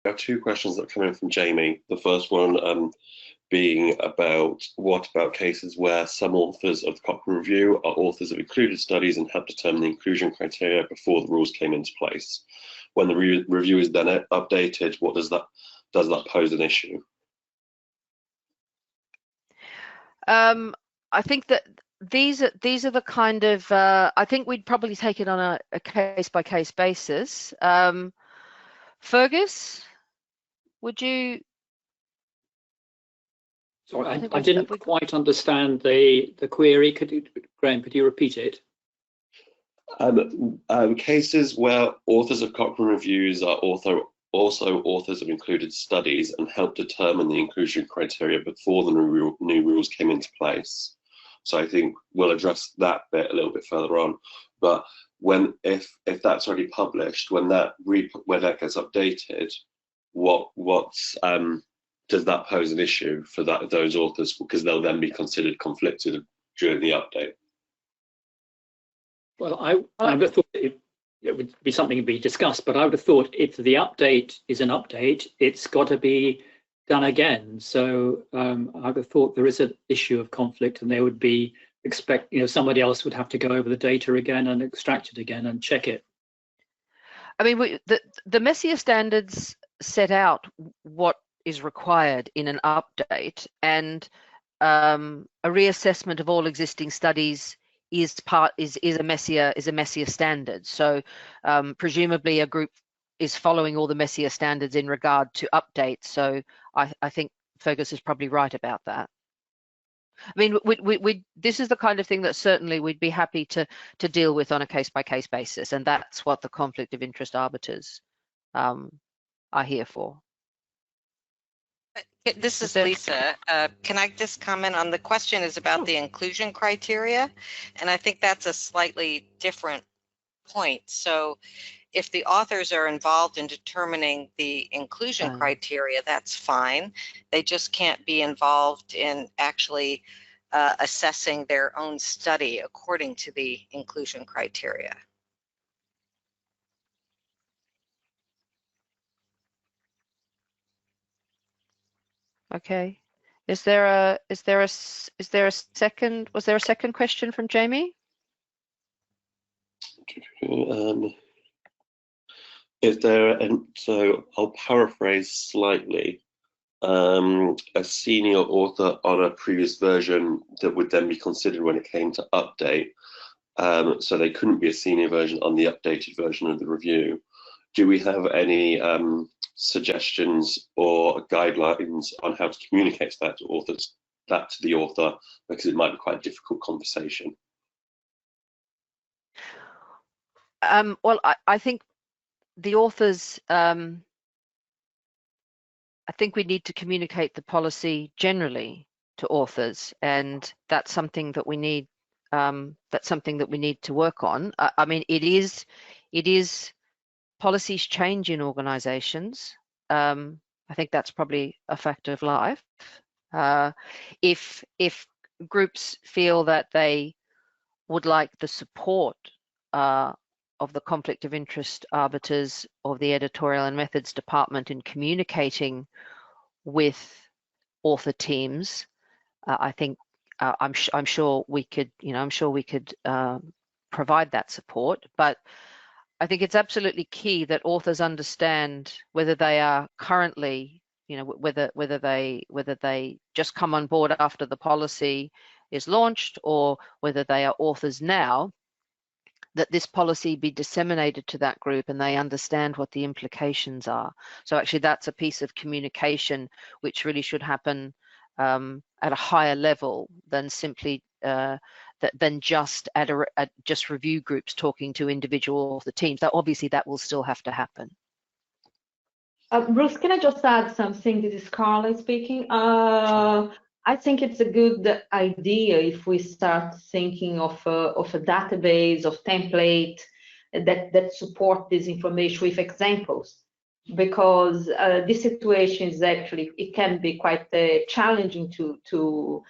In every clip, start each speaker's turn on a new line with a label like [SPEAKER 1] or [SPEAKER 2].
[SPEAKER 1] have two questions that come in from Jamie. The first one being about what about cases where some authors of the Cochrane Review are authors of included studies and helped determine the inclusion criteria before the rules came into place. When the review is then updated, what does that pose an issue?
[SPEAKER 2] I think that these are the kind of I think we'd probably take it on a case-by-case basis. Fergus, would you?
[SPEAKER 3] Sorry, I didn't quite understand the query. Graham, could you repeat it?
[SPEAKER 1] Cases where authors of Cochrane Reviews are also authors of included studies and help determine the inclusion criteria before the new rules came into place. So I think we'll address that bit a little bit further on. But if that's already published, when that gets updated, does that pose an issue for those authors, because they'll then be considered conflicted during the update?
[SPEAKER 3] Well, I would have thought it would be something to be discussed, but I would have thought if the update is an update, it's got to be done again. So I would have thought there is an issue of conflict, and they would be somebody else would have to go over the data again and extract it again and check it.
[SPEAKER 2] I mean, the Messier standards set out what is required in an update, and a reassessment of all existing studies is a Messier standard. So presumably a group is following all the Messier standards in regard to updates. So I think Fergus is probably right about that. I mean, this is the kind of thing that certainly we'd be happy to deal with on a case-by-case basis, and that's what the conflict of interest arbiters are here for.
[SPEAKER 4] This is Lisa. Can I just comment on the question is about the inclusion criteria? And I think that's a slightly different point. So if the authors are involved in determining the inclusion criteria, that's fine. They just can't be involved in actually assessing their own study according to the inclusion criteria.
[SPEAKER 2] Okay. Was there a second question from Jamie?
[SPEAKER 1] So I'll paraphrase slightly. A senior author on a previous version that would then be considered when it came to update. So they couldn't be a senior version on the updated version of the review. Do we have any suggestions or guidelines on how to communicate that to the author, because it might be quite a difficult conversation?
[SPEAKER 2] Well, I think the authors, I think we need to communicate the policy generally to authors, and that's something that we need. That's something that we need to work on. I mean, it is policies change in organizations. I think that's probably a fact of life. If groups feel that they would like the support of the conflict of interest arbiters of the editorial and methods department in communicating with author teams, I think I'm sure we could, provide that support. But I think it's absolutely key that authors understand whether they are currently, whether they just come on board after the policy is launched, or whether they are authors now, that this policy be disseminated to that group and they understand what the implications are. So actually that's a piece of communication which really should happen at a higher level than simply than just at just review groups talking to individual author teams. That obviously that will still have to happen.
[SPEAKER 5] Bruce, can I just add something? This is Carla speaking. I think it's a good idea if we start thinking of a database of template that support this information with examples, because this situation is actually, it can be quite challenging to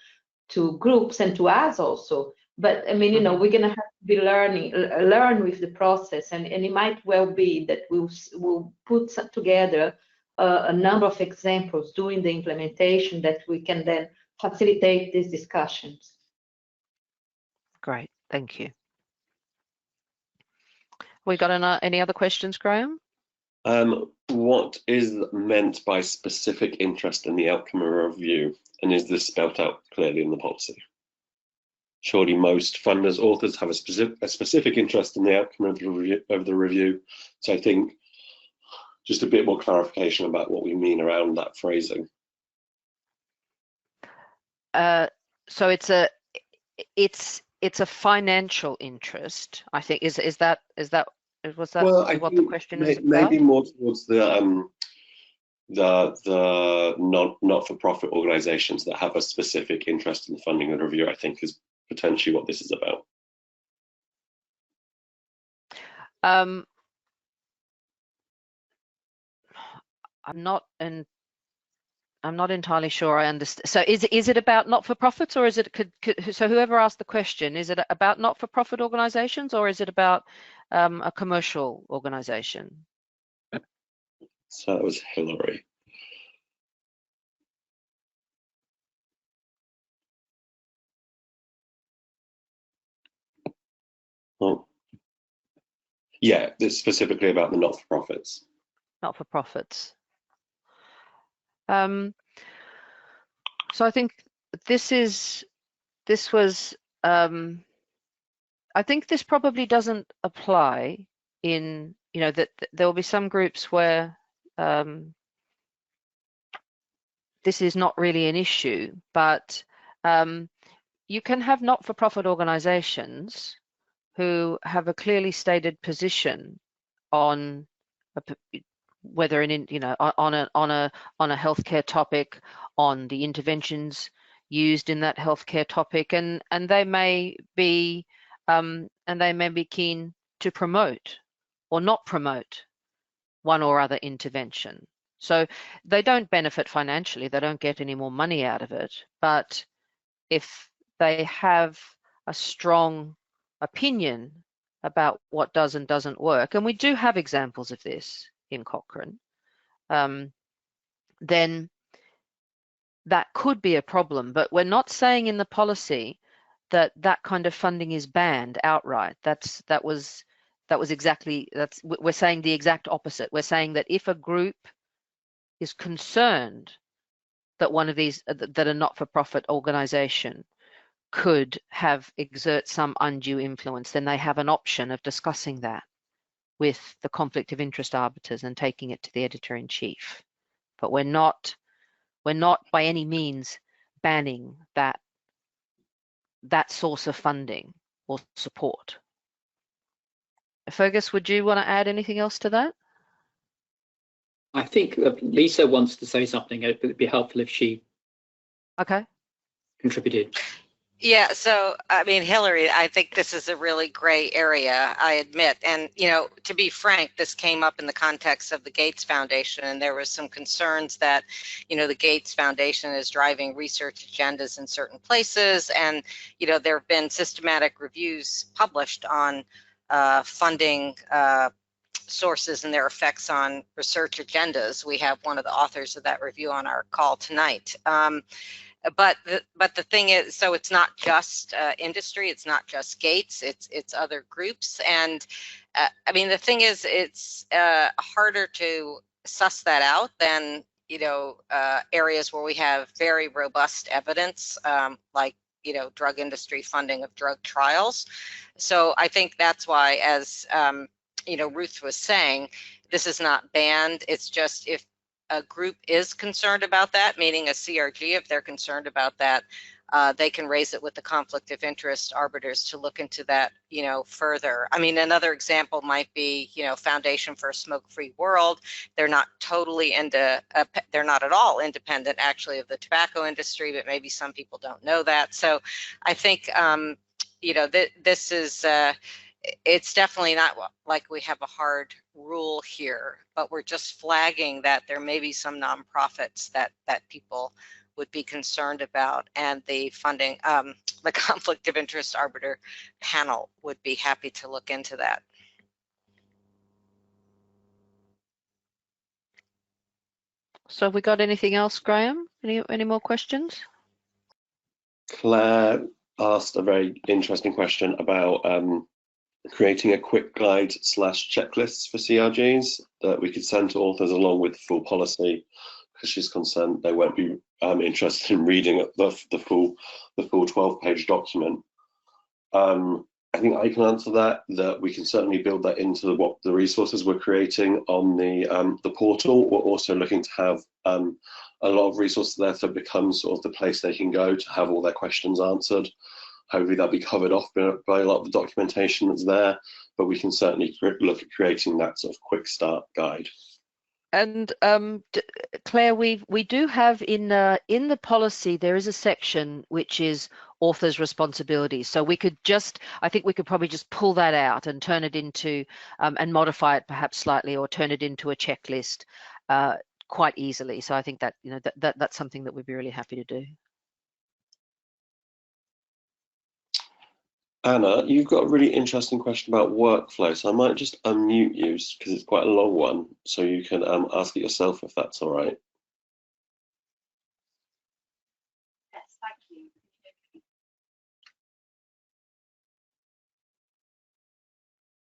[SPEAKER 5] groups and to us also. But I mean, we're going to have to be learn with the process, and it might well be that we'll put together a number of examples during the implementation that we can then facilitate these discussions.
[SPEAKER 2] Great, thank you. We got any other questions, Graham?
[SPEAKER 1] What is meant by specific interest in the outcome of a review, and is this spelled out clearly in the policy? Surely most funders, authors have a specific interest in the outcome of the review. So I think just a bit more clarification about what we mean around that phrasing.
[SPEAKER 2] So it's a financial interest, I think. Was that
[SPEAKER 1] well,
[SPEAKER 2] what the question is about?
[SPEAKER 1] Maybe more towards the not-for-profit organisations that have a specific interest in the funding of the review, I think, is potentially what this is about.
[SPEAKER 2] I'm not entirely sure I understand. So is it about not-for-profits, or is it so whoever asked the question, is it about not-for-profit organizations, or is it about a commercial organization?
[SPEAKER 1] So that was Hillary. Well, yeah, it's specifically about the not-for-profits.
[SPEAKER 2] Not-for-profits. So I think I think this probably doesn't apply in, that there will be some groups where this is not really an issue, but you can have not-for-profit organizations who have a clearly stated position on whether on a healthcare topic, on the interventions used in that healthcare topic, and they may be keen to promote or not promote one or other intervention. So they don't benefit financially, they don't get any more money out of it, but if they have a strong opinion about what does and doesn't work, and we do have examples of this in Cochrane, then that could be a problem. But we're not saying in the policy that kind of funding is banned outright. We're saying the exact opposite. We're saying that if a group is concerned that one of these, that a not-for-profit organization could exert some undue influence, then they have an option of discussing that with the conflict of interest arbiters and taking it to the editor-in-chief. But we're not by any means banning that source of funding or support. Fergus, would you want to add anything else to that?
[SPEAKER 3] I think Lisa wants to say something. It would be helpful if she contributed.
[SPEAKER 4] Yeah, so I mean, Hillary, I think this is a really gray area, I admit. And, to be frank, this came up in the context of the Gates Foundation, and there was some concerns that, the Gates Foundation is driving research agendas in certain places. And, there have been systematic reviews published on funding sources and their effects on research agendas. We have one of the authors of that review on our call tonight. But the thing is, so it's not just industry, it's not just Gates, it's other groups. And I mean, the thing is, it's harder to suss that out than, areas where we have very robust evidence, like, drug industry funding of drug trials. So I think that's why, as Ruth was saying, this is not banned. It's just, if a group is concerned about that, meaning a CRG, if they're concerned about that, they can raise it with the conflict of interest arbiters to look into that, further. I mean, another example might be, Foundation for a Smoke-Free World. They're not totally they're not at all independent, actually, of the tobacco industry, but maybe some people don't know that. So I think, this is, it's definitely not like we have a hard rule here, but we're just flagging that there may be some nonprofits that people would be concerned about, and the funding, the conflict of interest arbiter panel would be happy to look into that.
[SPEAKER 2] So have we got anything else, Graham? Any more questions?
[SPEAKER 1] Claire asked a very interesting question about creating a quick guide / checklists for CRGs that we could send to authors along with the full policy, because she's concerned they won't be interested in reading the full 12-page document. I think I can answer that we can certainly build that into what the resources we're creating on the portal. We're also looking to have a lot of resources there to become sort of the place they can go to have all their questions answered. Hopefully that'll be covered off by a lot of the documentation that's there, but we can certainly look at creating that sort of quick start guide.
[SPEAKER 2] And Claire, we do have in the policy, there is a section which is author's responsibilities. So we could I think we could probably just pull that out and turn it into and modify it perhaps slightly, or turn it into a checklist quite easily. So I think that that's something that we'd be really happy to do.
[SPEAKER 1] Anna, you've got a really interesting question about workflow, so I might just unmute you because it's quite a long one, so you can ask it yourself if that's all right.
[SPEAKER 6] Yes, thank you.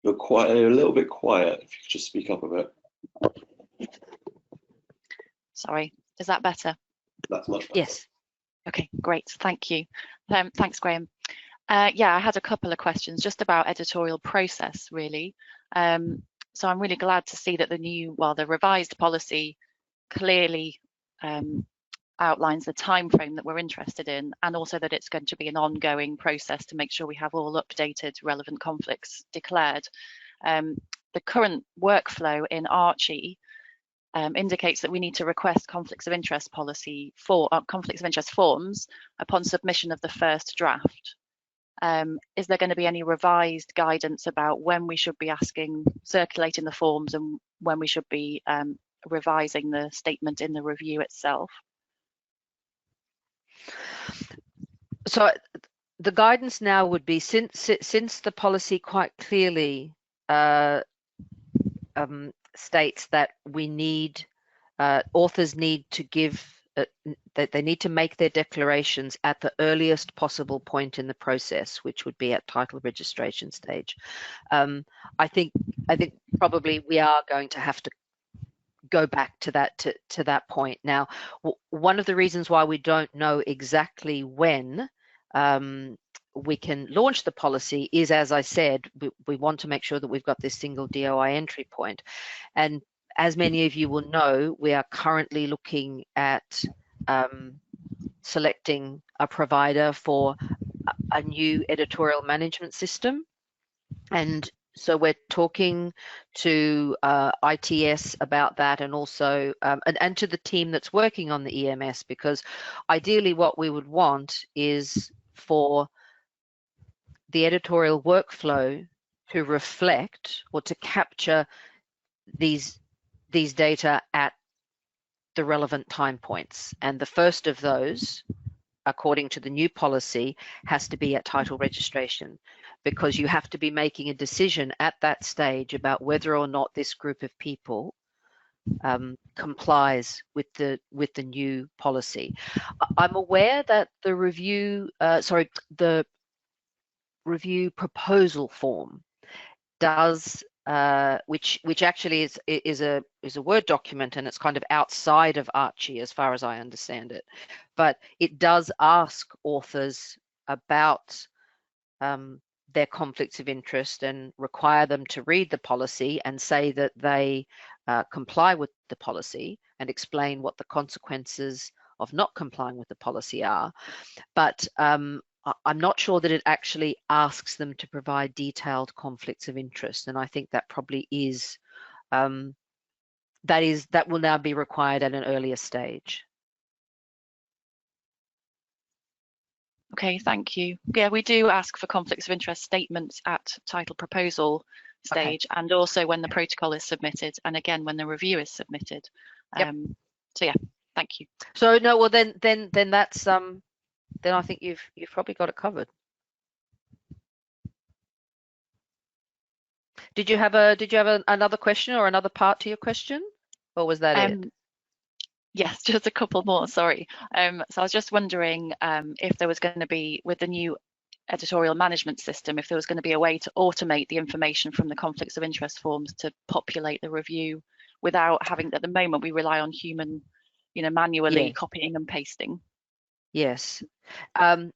[SPEAKER 1] You're a little bit quiet. If you could just speak up a bit.
[SPEAKER 6] Sorry, is that better?
[SPEAKER 1] That's much better.
[SPEAKER 2] Yes.
[SPEAKER 6] Okay, great. Thank you. Thanks, Graham. Yeah, I had a couple of questions just about editorial process, really. So I'm really glad to see that the revised policy clearly outlines the time frame that we're interested in, and also that it's going to be an ongoing process to make sure we have all updated relevant conflicts declared. The current workflow in Archie indicates that we need to request conflicts of interest forms upon submission of the first draft. Is there going to be any revised guidance about when we should be circulating the forms, and when we should be revising the statement in the review itself?
[SPEAKER 2] So the guidance now would be, since the policy quite clearly states that we need authors need to give that they need to make their declarations at the earliest possible point in the process, which would be at title registration stage. I think probably we are going to have to go back to that point. Now, one of the reasons why we don't know exactly when we can launch the policy is, as I said, we want to make sure that we've got this single DOI entry point. And as many of you will know, we are currently looking at selecting a provider for a new editorial management system. And so we're talking to ITS about that, and also and to the team that's working on the EMS, because ideally what we would want is for the editorial workflow to reflect or to capture these data at the relevant time points. And the first of those, according to the new policy, has to be at title registration, because you have to be making a decision at that stage about whether or not this group of people complies with the new policy. I'm aware that the review proposal form does which actually is a Word document, and it's kind of outside of Archie as far as I understand it, but it does ask authors about their conflicts of interest and require them to read the policy and say that they comply with the policy, and explain what the consequences of not complying with the policy are. But I'm not sure that it actually asks them to provide detailed conflicts of interest, and I think that probably is that will now be required at an earlier stage.
[SPEAKER 6] Okay, thank you. Yeah, we do ask for conflicts of interest statements at title proposal stage, okay, and also when the protocol is submitted, and again when the review is submitted.
[SPEAKER 2] Yep.
[SPEAKER 6] So yeah, thank you.
[SPEAKER 2] So no, well then that's then I think you've probably got it covered. Did you have another question or another part to your question, or was that it?
[SPEAKER 6] Yes, just a couple more, sorry. So I was just wondering if there was going to be, with the new editorial management system, if there was going to be a way to automate the information from the conflicts of interest forms to populate the review without having, at the moment, we rely on human, manually
[SPEAKER 2] Yes.
[SPEAKER 6] copying and pasting.
[SPEAKER 2] Yes. Now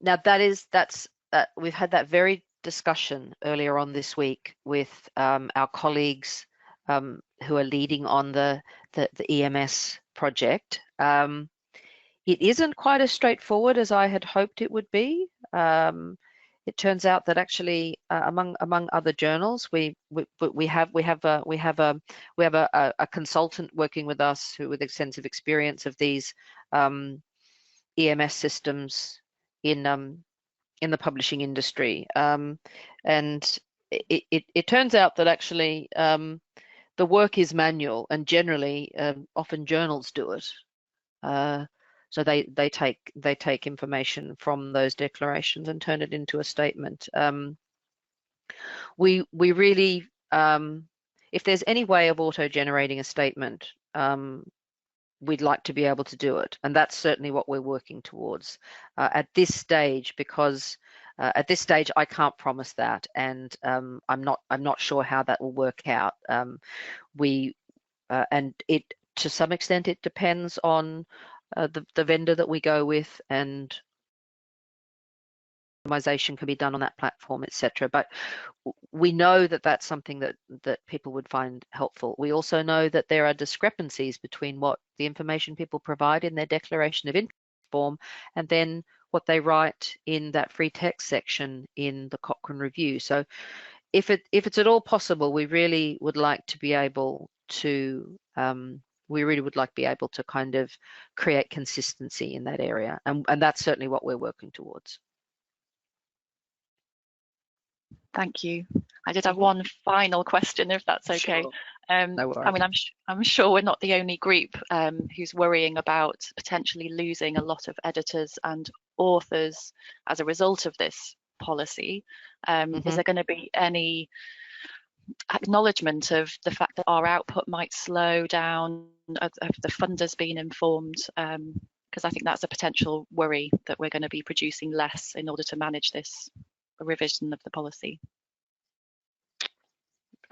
[SPEAKER 2] we've had that very discussion earlier on this week with our colleagues who are leading on the EMS project. It isn't quite as straightforward as I had hoped it would be. It turns out that actually, among other journals, we have a consultant working with us with extensive experience of these EMS systems in the publishing industry, and it turns out that actually the work is manual, and generally often journals do it. So they take information from those declarations and turn it into a statement. We really, if there's any way of auto-generating a statement, we'd like to be able to do it, and that's certainly what we're working towards at this stage, because at this stage I can't promise that, and I'm not sure how that will work out. And it, to some extent, it depends on the vendor that we go with, and optimization can be done on that platform, etc. But we know that that's something that people would find helpful. We also know that there are discrepancies between what the information people provide in their declaration of interest form and then what they write in that free text section in the Cochrane review. So if it's at all possible, we really would like to be able to kind of create consistency in that area, and that's certainly what we're working towards.
[SPEAKER 6] Thank you. I did have one final question, if that's okay.
[SPEAKER 2] Sure.
[SPEAKER 6] No worries. I mean, I'm sure we're not the only group who's worrying about potentially losing a lot of editors and authors as a result of this policy. Is there going to be any acknowledgement of the fact that our output might slow down? Have the funders been informed? Because I think that's a potential worry, that we're going to be producing less in order to manage this revision of the policy.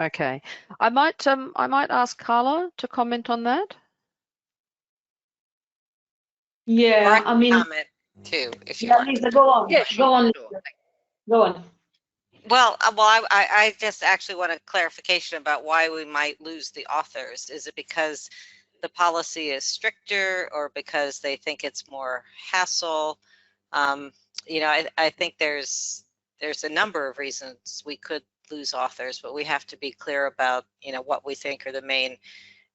[SPEAKER 2] Okay, I might ask Carla to comment on that.
[SPEAKER 5] Yeah, I mean,
[SPEAKER 4] comment too, if you want.
[SPEAKER 5] Lisa, go on.
[SPEAKER 2] Yeah, sure,
[SPEAKER 5] go on.
[SPEAKER 2] Sure.
[SPEAKER 5] Go on.
[SPEAKER 4] Well, I just actually want a clarification about why we might lose the authors. Is it because the policy is stricter, or because they think it's more hassle? I think there's a number of reasons we could lose authors, but we have to be clear about what we think are the main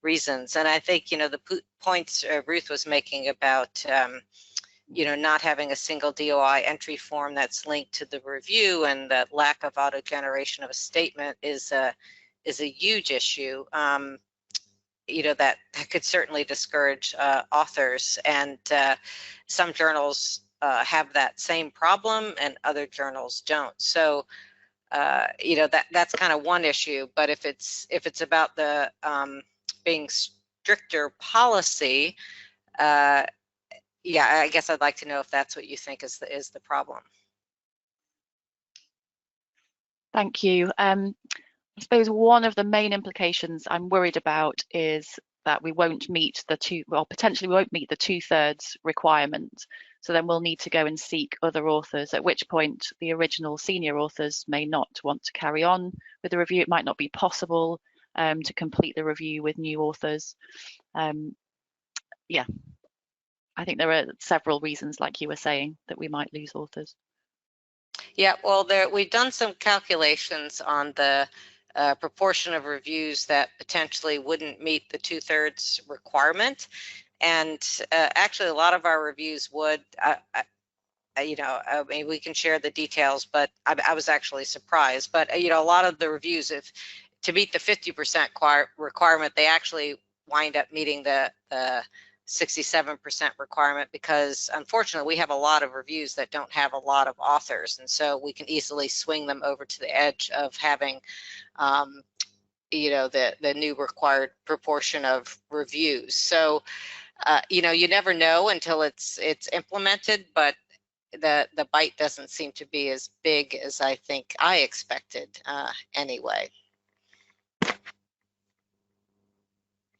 [SPEAKER 4] reasons. And I think the points Ruth was making about not having a single DOI entry form that's linked to the review, and that lack of auto generation of a statement is a huge issue. That could certainly discourage authors, and some journals have that same problem and other journals don't. So that's kind of one issue. But if it's about the being stricter policy, yeah, I guess I'd like to know if that's what you think is the problem.
[SPEAKER 6] Thank you. I suppose one of the main implications I'm worried about is that we won't meet potentially we won't meet the 2/3 requirement. So then we'll need to go and seek other authors, at which point the original senior authors may not want to carry on with the review. It might not be possible to complete the review with new authors. Yeah, I think there are several reasons, like you were saying, that we might lose authors.
[SPEAKER 4] Yeah, well, we've done some calculations on the proportion of reviews that potentially wouldn't meet the 2/3 requirement, and actually a lot of our reviews would. I mean, we can share the details, but I was actually surprised. But a lot of the reviews, if to meet the 50% requirement, they actually wind up meeting the 67% requirement, because unfortunately we have a lot of reviews that don't have a lot of authors, and so we can easily swing them over to the edge of having the new required proportion of reviews. So you know, you never know until it's implemented, but the bite doesn't seem to be as big as I think I expected anyway.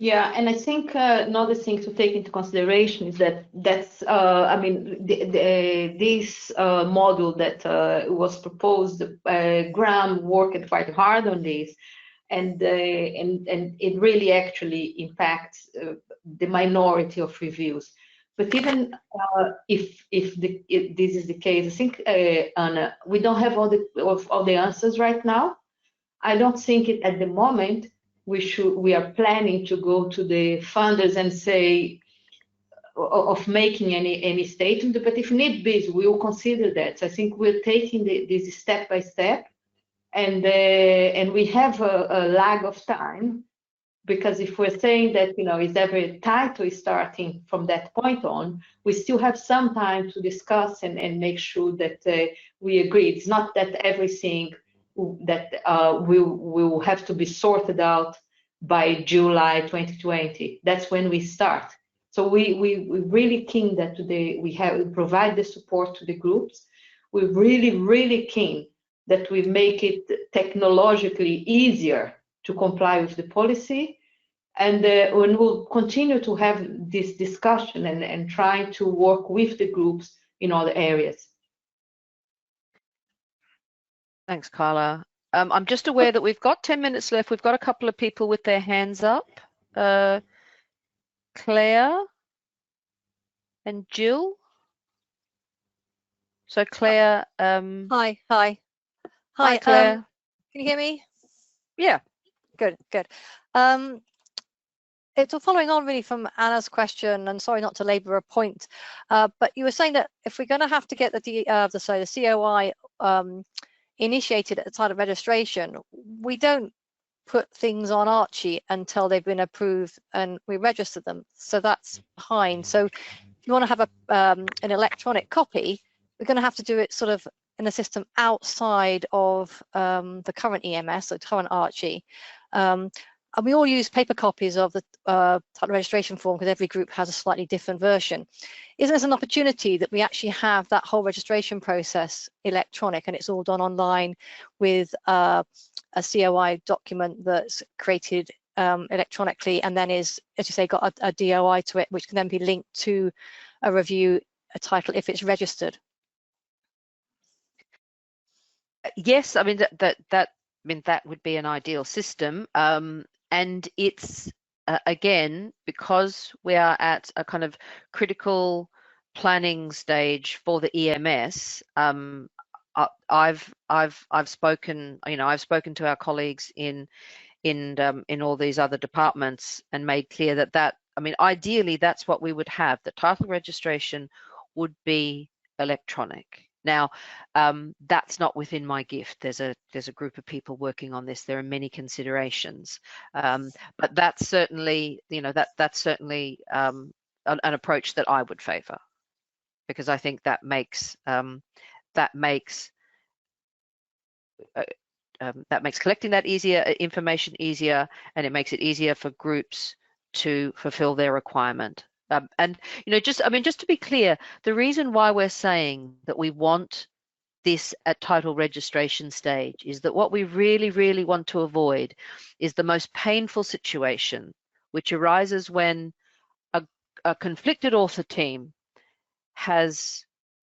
[SPEAKER 5] Yeah, and I think another thing to take into consideration is that's I mean this model that was proposed. Graham worked quite hard on this, and it really actually impacts the minority of reviews. But even if this is the case, I think Anna, we don't have all the answers right now. I don't think at the moment we are planning to go to the funders and say of making any statement, but if need be, we will consider that. So I think we're taking this step by step, and we have a lag of time, because if we're saying that, you know, is every title is starting from that point on, we still have some time to discuss and make sure that we agree. It's not that everything that will have to be sorted out by July 2020. That's when we start. So we really keen that today we provide the support to the groups. We're really keen that we make it technologically easier to comply with the policy, and we'll continue to have this discussion and try to work with the groups in other areas.
[SPEAKER 2] Thanks, Carla. I'm just aware that we've got 10 minutes left. We've got a couple of people with their hands up. Claire and Jill. So Claire.
[SPEAKER 7] Hi,
[SPEAKER 2] Claire.
[SPEAKER 7] can you hear me?
[SPEAKER 2] Yeah.
[SPEAKER 7] Good. It's all following on really from Anna's question, and sorry not to labour a point, but you were saying that if we're going to have to get the COI initiated at the time of registration, we don't put things on Archie until they've been approved and we register them. So that's behind. So if you want to have an electronic copy, we're going to have to do it sort of in a system outside of the current EMS, the current Archie. And we all use paper copies of the title registration form because every group has a slightly different version. Isn't this an opportunity that we actually have that whole registration process electronic and it's all done online with a COI document that's created electronically and then is, as you say, got a DOI to it, which can then be linked to a review, a title if it's registered?
[SPEAKER 2] Yes, I mean that would be an ideal system. And it's again, because we are at a kind of critical planning stage for the EMS. I've spoken, I've spoken to our colleagues in all these other departments and made clear that I mean, ideally that's what we would have. The title registration would be electronic. Now, that's not within my gift. There's a group of people working on this. There are many considerations, but that's certainly, that's certainly an approach that I would favour, because I think that makes collecting that information easier, and it makes it easier for groups to fulfil their requirement. And just to be clear, the reason why we're saying that we want this at title registration stage is that what we really want to avoid is the most painful situation, which arises when a conflicted author team has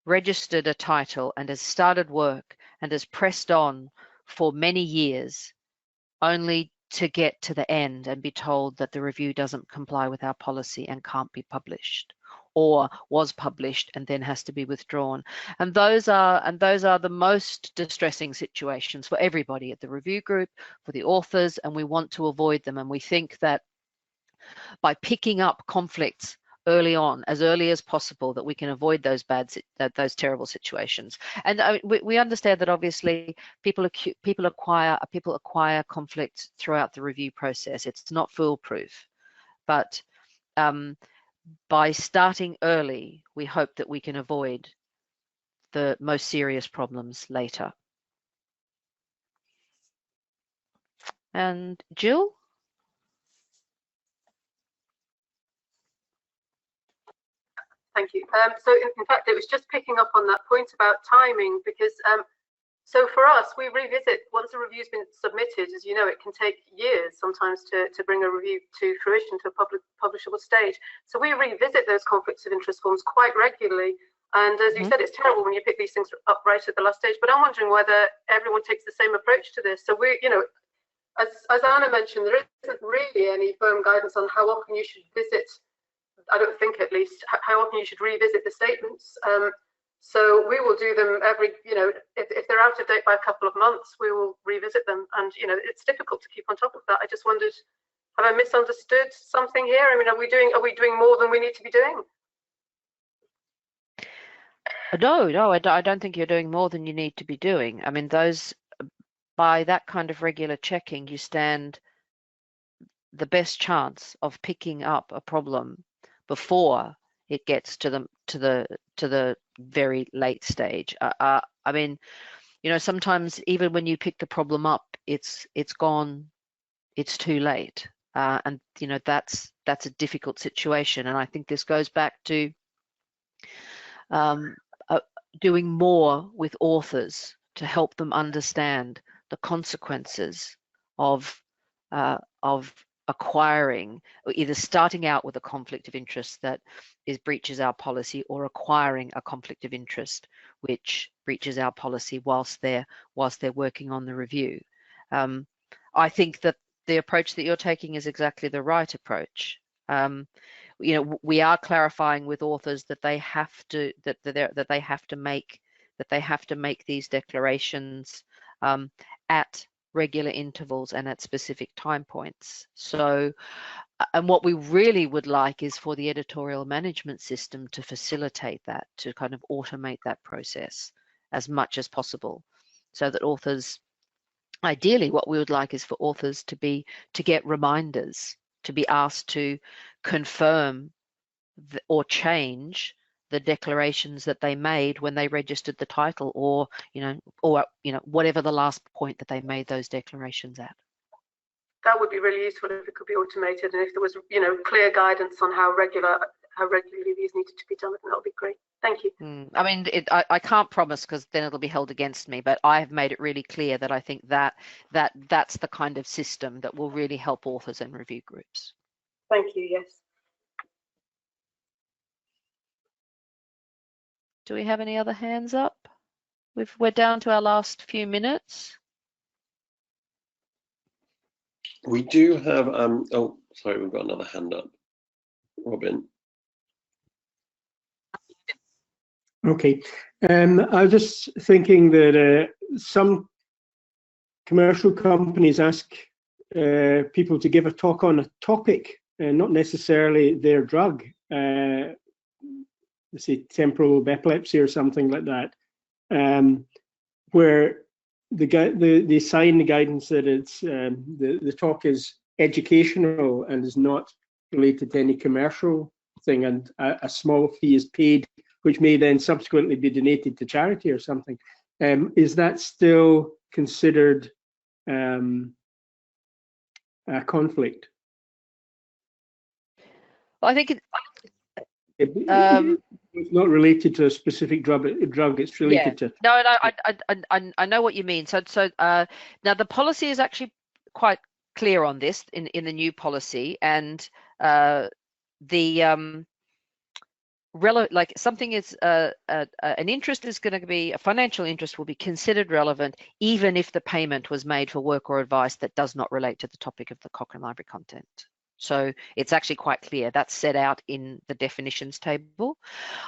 [SPEAKER 2] registered a title and has started work and has pressed on for many years, only to get to the end and be told that the review doesn't comply with our policy and can't be published, or was published and then has to be withdrawn. And those are the most distressing situations for everybody at the review group, for the authors, and we want to avoid them. And we think that by picking up conflicts early on, as early as possible, that we can avoid those terrible situations. And we understand that obviously people acquire conflict throughout the review process. It's not foolproof, but by starting early, we hope that we can avoid the most serious problems later. And Jill?
[SPEAKER 8] Thank you. So in fact, it was just picking up on that point about timing, because so for us, we revisit once a review's been submitted. As you know, it can take years sometimes to bring a review to fruition, to a publishable stage. So we revisit those conflicts of interest forms quite regularly. And as you said, it's terrible when you pick these things up right at the last stage. But I'm wondering whether everyone takes the same approach to this. So we, you know, as Anna mentioned, there isn't really any firm guidance on how often you should visit. I don't think, at least, how often you should revisit the statements. So we will do them every, you know, if they're out of date by a couple of months, we will revisit them. And, you know, it's difficult to keep on top of that. I just wondered, have I misunderstood something here? I mean, are we doing more than we need to be doing?
[SPEAKER 2] No, I don't think you're doing more than you need to be doing. I mean, by that kind of regular checking, you stand the best chance of picking up a problem before it gets to the very late stage. I mean, you know, sometimes even when you pick the problem up, it's gone, it's too late, and you know that's a difficult situation. And I think this goes back to doing more with authors to help them understand the consequences of acquiring, or either starting out with a conflict of interest that breaches our policy, or acquiring a conflict of interest which breaches our policy whilst they're working on the review. I think that the approach that you're taking is exactly the right approach. You know, we are clarifying with authors that they have to make these declarations at regular intervals and at specific time points. So, and what we really would like is for the editorial management system to facilitate that, to kind of automate that process as much as possible, so that authors, ideally what we would like is for authors to get reminders, to be asked to confirm or change the declarations that they made when they registered the title, or whatever the last point that they made those declarations at.
[SPEAKER 8] That would be really useful if it could be automated, and if there was, you know, clear guidance on how regularly these needed to be done, that would be great. Thank you.
[SPEAKER 2] I mean, I can't promise, because then it'll be held against me, but I have made it really clear that I think that's the kind of system that will really help authors and review groups.
[SPEAKER 8] Thank you. Yes.
[SPEAKER 2] Do we have any other hands up? We're down to our last few minutes.
[SPEAKER 1] We do have, oh, sorry, we've got another hand up. Robin.
[SPEAKER 9] Okay. I was just thinking that some commercial companies ask people to give a talk on a topic, not necessarily their drug. Let's say temporal lobe epilepsy or something like that, where they sign the guidance that it's the talk is educational and is not related to any commercial thing, and a small fee is paid, which may then subsequently be donated to charity or something. Is that still considered a conflict?
[SPEAKER 2] Well, I think
[SPEAKER 9] it's not related to a specific drug. It's related to.
[SPEAKER 2] No, I know what you mean. So now the policy is actually quite clear on this in the new policy, and like something is an interest is going to be, a financial interest will be considered relevant even if the payment was made for work or advice that does not relate to the topic of the Cochrane Library content. So it's actually quite clear. That's set out in the definitions table.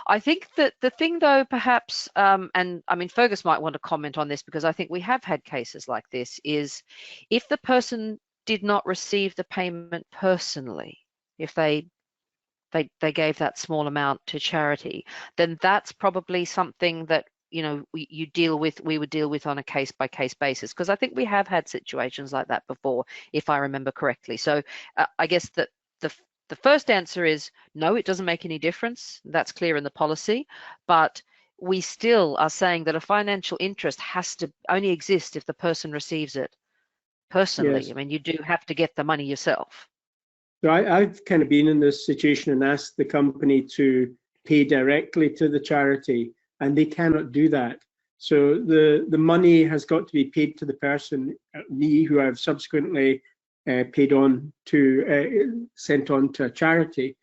[SPEAKER 2] I think that the thing, though, perhaps, and I mean, Fergus might want to comment on this, because I think we have had cases like this, is if the person did not receive the payment personally, if they gave that small amount to charity, then that's probably something that, you know, we would deal with on a case-by-case basis, because I think we have had situations like that before, if I remember correctly. So I guess that the first answer is no, it doesn't make any difference. That's clear in the policy, but we still are saying that a financial interest has to only exist if the person receives it personally. Yes. I mean, you do have to get the money yourself.
[SPEAKER 9] So I've kind of been in this situation and asked the company to pay directly to the charity, and they cannot do that. So the money has got to be paid to the person, me, who I've subsequently paid on to, sent on to a charity.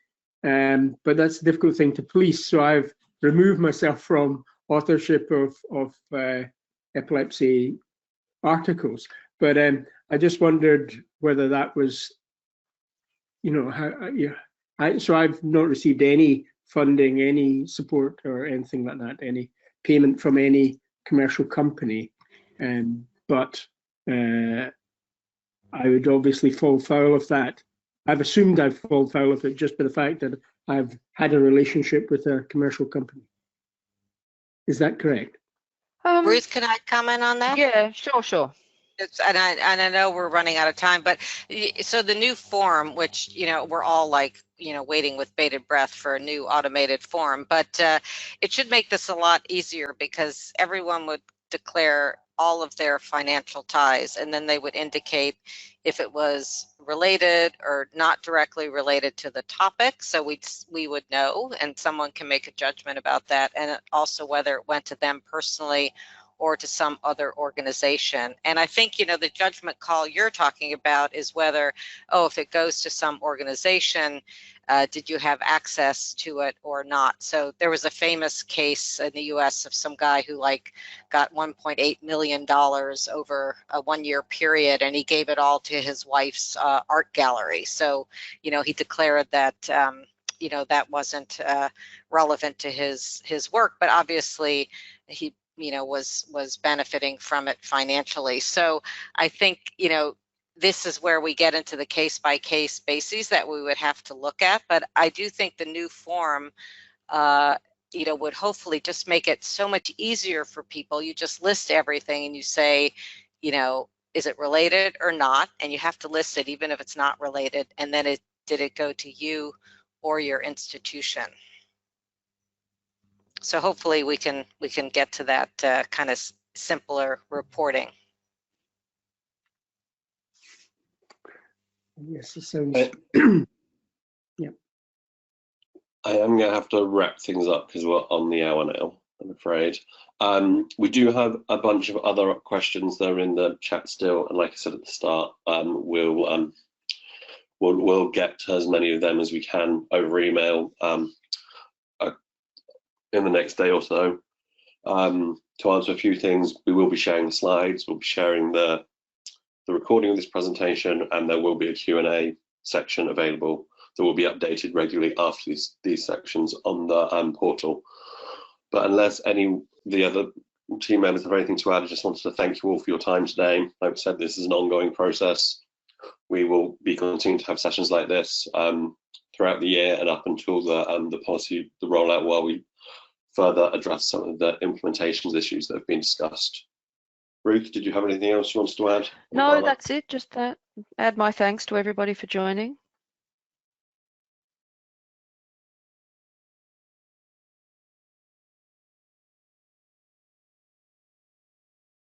[SPEAKER 9] But that's a difficult thing to police. So I've removed myself from authorship of epilepsy articles. But I just wondered whether that was, you know, how, so I've not received any funding, any support or anything like that, any payment from any commercial company. But I would obviously fall foul of that. I've assumed I've fallen foul of it just by the fact that I've had a relationship with a commercial company. Is that correct?
[SPEAKER 4] Ruth, can I comment on that?
[SPEAKER 2] Yeah, sure.
[SPEAKER 4] And I know we're running out of time, but so the new form, which, you know, we're all like, you know, waiting with bated breath for a new automated form, but it should make this a lot easier, because everyone would declare all of their financial ties, and then they would indicate if it was related or not directly related to the topic. So we would know, and someone can make a judgment about that, and also whether it went to them personally or to some other organization. And I think, you know, the judgment call you're talking about is whether, oh, if it goes to some organization, did you have access to it or not? So there was a famous case in the US of some guy who like got $1.8 million over a 1-year period, and he gave it all to his wife's art gallery. So, you know, he declared that, you know, that wasn't relevant to his work, but obviously he, you know, was benefiting from it financially. So I think, you know, this is where we get into the case by case basis that we would have to look at. But I do think the new form, you know, would hopefully just make it so much easier for people. You just list everything and you say, you know, is it related or not? And you have to list it even if it's not related. And then did it go to you or your institution? So hopefully we can get to that kind of simpler reporting.
[SPEAKER 9] Yes, it sounds. Yeah.
[SPEAKER 1] I am going to have to wrap things up because we're on the hour now, I'm afraid. We do have a bunch of other questions that are in the chat still, and like I said at the start, we'll get to as many of them as we can over email in the next day or so. To answer a few things, we will be sharing the slides, we'll be sharing the recording of this presentation, and there will be a Q&A section available that will be updated regularly after these sections on the portal. But unless any of the other team members have anything to add, I just wanted to thank you all for your time today. Like I said, this is an ongoing process. We will be continuing to have sessions like this throughout the year and up until the policy, the rollout, while we further address some of the implementations issues that have been discussed. Ruth, did you have anything else you wanted to add?
[SPEAKER 2] No, that's it. Just that. Add my thanks to everybody for joining.